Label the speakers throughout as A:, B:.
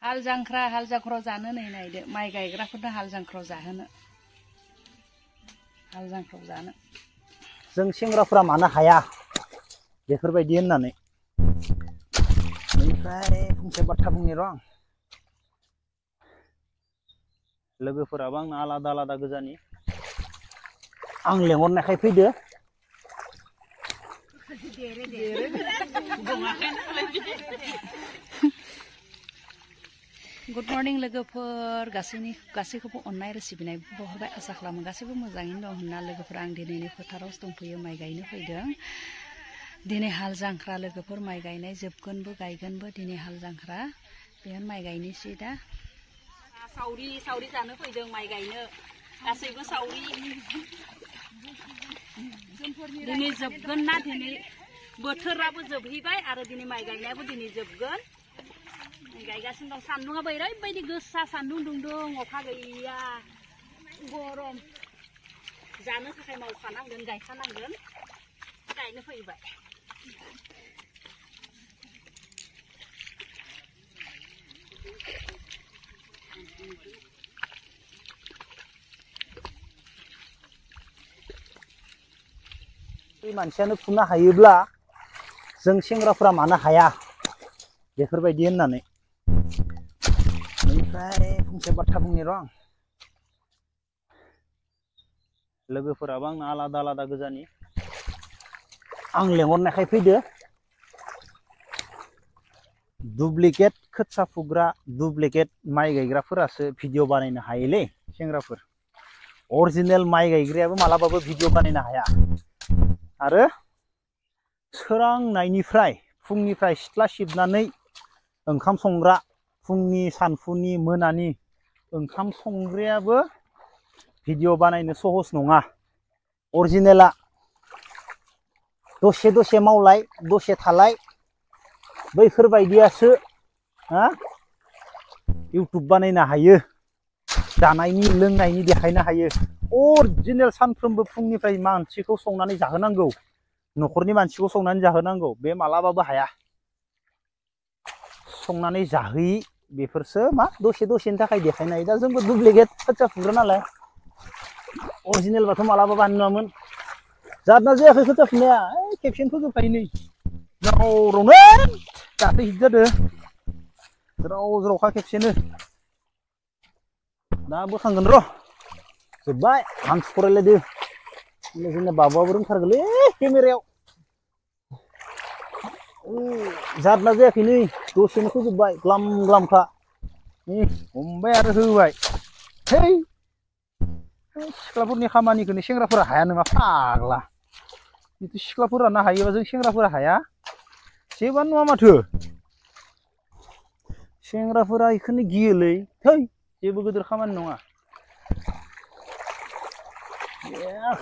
A: हाल जांख्राव जानो नै नायदो माइ गायग्राफोरनो हाल जांख्राव जाहोनो हाल जांख्राव जानो
B: जों सेंग्राफोरा मानो हाया बेफोरबायदि होननानै ओमफ्राय फंसे बाथ्रा बुंनि र' लोगोफोराबो आंना आलादा आलादा गोजानि आं लेंहरनायखाय फैदो
A: गुड मर्निं लोगोफोर गासैखौबो अननाय आरो सिबिनाय बहरबाय आसा खालामो गासैबो मोजाङैनो दं होनना लोगोफोर आं दिनैनि फोथारावसो दंफैयो माइ गायनो फैदों दिनै हाल जांख्रा लोगोफोर माइ गायनाय जोबगोनबो गायगोनबो दिनै हाल जांख्रा बेहाय माइ गायनोसै दा सावरि जानो फैदों माइ गायनो गासैबो सावरि दिनै जोबगोन ना दिनै बोथोराबो जोबहैबाय आरो दिनै माइ गायनायाबो दिनै जोबगोन गायगासिनो दं सान्दुंआबो ओरैबायदि गोसा सान्दुं दुंदों अखा गैया गरम जानो थाखाय मावखानांगोन गायखानांगोन गायनो फैबाय
B: मानसियानो फुनो हायोब्ला जों सेंग्राफोरा मानो हाया बेफोरबायदि होननानै ओमफ्राय फंसे बाथ्रा बुंनि र' लोगोफोराबो आंना आलादा आलादा गोजानि आं लेंहरनायखाय फैदो डुप्लिकेट खोथिया फुग्रा डुप्लिकेट माइ गायग्राफोरासो भिडिअ बानायनो हायोलै सेंग्राफोर अरिजिनेल माइ गायग्रायाबो मालाबाबो भिडिअ बानायनो हाया आरो सोरांनायनिफ्राय फुंनिफ्राय सिथ्ला सिबनानै ओंखाम संग्रा फुंनि सानफुनि मोनानि ओंखाम संग्रायाबो भिडिअ बानायनो सहस नङा अरिजिनेला दसे मावलाय दसे थालाय बैफोरबायदियासो इउटुब बानायनो हायो जानायनि लोंनायनि देखायनो हायो अरिजिनेल सानफ्रोमबो फुंनिफ्राय मानसिखौ संनानै जाहोनांगौ न'खरनि मानसिखौ संनानै जाहोनांगौ बे मालाबाबो हाया संनानै जाहोयि बेफोरसो मा दसेनि थाखाय देखायनो हायो दा जोंबो डुप्लिकेट खोथिया फुग्रा नालाय अरिजिनेलबाथ' मालाबा बानायनामोन जादोंना जायाखै खोथिया फुनाया खेबसेनो फोजोबखायो नै ज्रावनो दाख्लै हिट जादों ज्रावखा खेबसेनो दा बोखांगोन र' जोब्बाय हान्थु फरायलायदो जोंना बाबुआबो रोंथारगोलै केमेरायाव जादोंना जायाखै नै दसेनो फोजोबबाय ग्लामखा नै हमबाय आरो होबाय है सिख्लाफोरनि खामानिखौनो सेंग्राफोरा हाया नामा फाग्ला जिथु सिख्लाफोरानो हायोबा जों सेंग्राफोरा हाया जेबोआनो नङा माथो सेंग्राफोरा बेखौनो गियोलै थै जेबो गिदिर खामानि नङा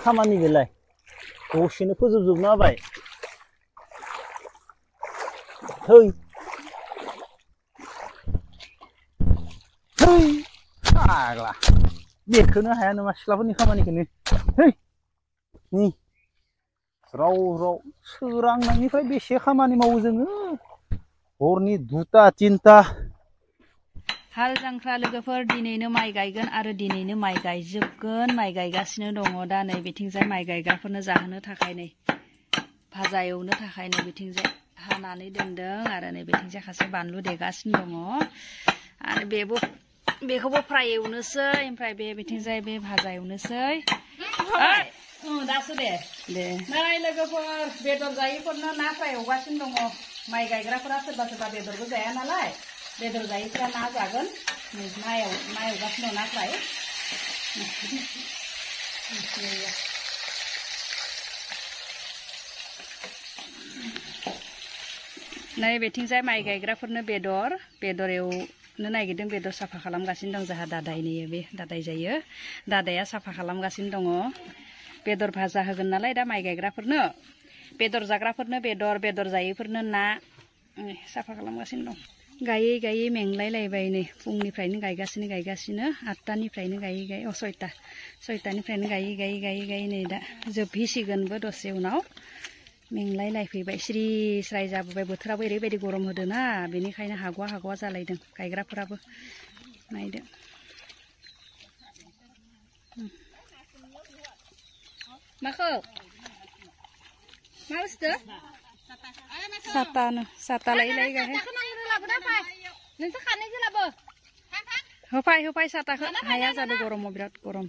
B: खामानि बेलाय दसेनो फोजोबजोबना होबाय थै फाग्ला बेखौनो हाया नामा सिख्लाफोरनि खामानिखौनो है नै ज्राव सोरांनायनिफ्राय बेसे खामानि मावो जोङो हरनि 2टा 3टा
A: हाल जांख्रा लोगोफोर दिनैनो माइ गायगोन आरो दिनैनो माइ गायजोबगोन माइ गायगासिनो दङ दा नै बिथिंजाय माइ गायग्राफोरनो जाहोनो थाखाय नै भाजा एवनो थाखाय नै बिथिंजाय हानानै दोनदों आरो नै बिथिंजाय खासे बानलु देगासिनो दङ आरो बेखौबो फ्राय एवनोसै ओमफ्राय बे बिथिंजाय बे भाजा एवनोसै दासो दे नै लोगोफोर बेदर जायैफोरनो ना फ्राय एवगासिनो दङ माइ गायग्राफोरा सोरबा बेदरबो जाया नालाय बेदर जायैफोरा ना जागोन ना एवगासिनो दं ना फ्राय नै बेथिंजाय माइ गायग्राफोरनो बेदर एवनो नागिरदों बेदर साफा खालामगासिनो दं जोंहा दादाय नै बे दादाय जायो दादाया साफा खालामगासिनो दङ बेदर भाजा होगोन नालाय दा माइ गायग्राफोरनो बेदर जाग्राफोरनो बेदर जायैफोरनो ना साफा खालामगासिनो दं गायै मेंलायलायबाय नै फुंनिफ्रायनो गायगासिनो 8टानिफ्रायनो गायै 6टानिफ्रायनो गायै नै दा जोबहैसिगोनबो दसे उनाव मेंलाय लायफैबाय स्रि स्राय जाबोबाय बोथोराबो ओरैबायदि गरम होदोना बेनिखायनो हागवा हागवा जालायदों गायग्राफोराबो नायदो माखौ मा बुस्थु साता लायै लायै गाहे होफाय होफाय साताखौ हाया जादों गरमाव बिराद गरम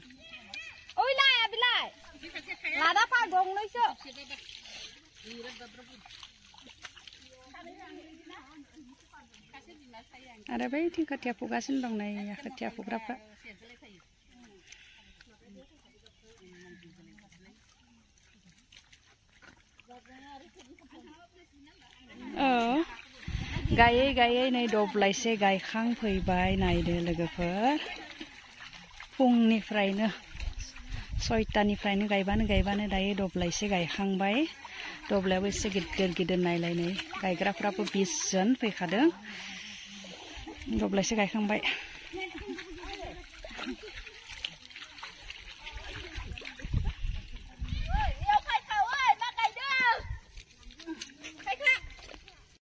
A: आरो बैथिं खोथिया फुगासिनो दं नै खोथिया फुग्राफ्रा गायै गायै नै दब्लायसे गायखांफैबाय नायदो लोगोफोर फुंनिफ्रायनो 6टानिफ्रायनो गायबानो दायो दब्लायसे गायखांबाय दब्लायाबो एसे गिदिर गिदिर नायलाय नै गायग्राफ्राबो 20 जन फैखादों दब्लायसे गायखांबाय